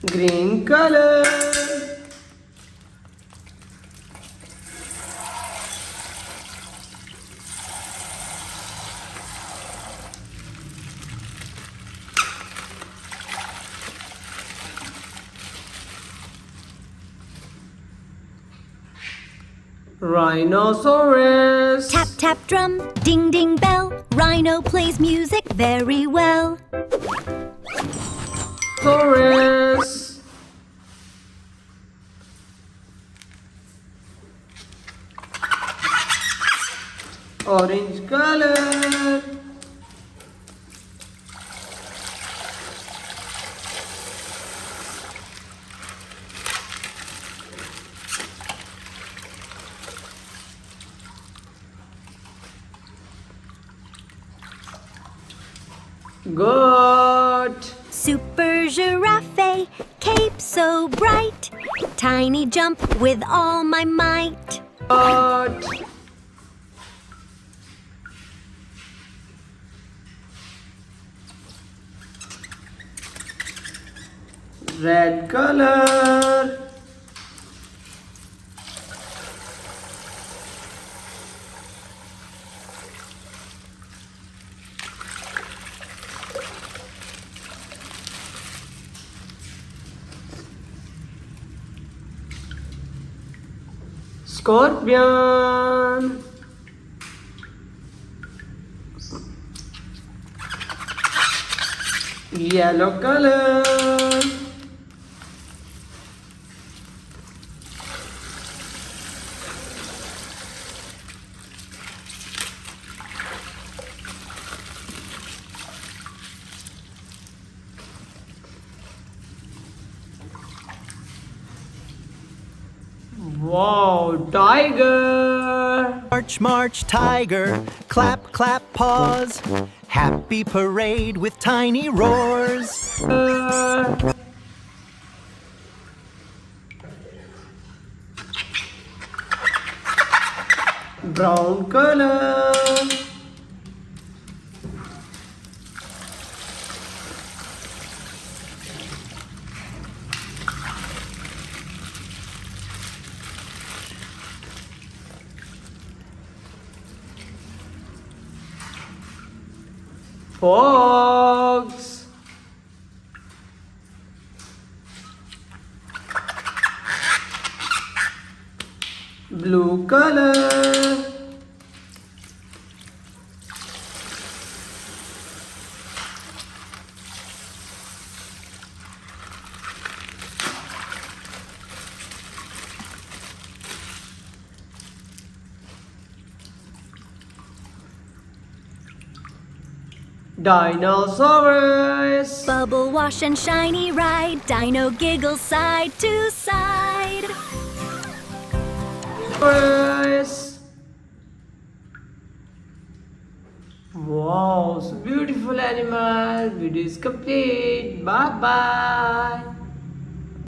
Green color. Rhinoceros. Tap tap drum, ding ding bell. Rhino plays music very well. Taurus. Orange color. Goat. Super giraffe, cape so bright. Tiny jump with all my might. Goat. Red color. Scorpion. Yellow color. Wow, tiger! March, march, tiger, clap, clap, paws. Happy parade with tiny roars. Brown color. Fox. Blue color. Dinosaurs. Bubble wash and shiny ride. Dino giggles side to side. Wow, so beautiful animal. Video is complete. Bye bye.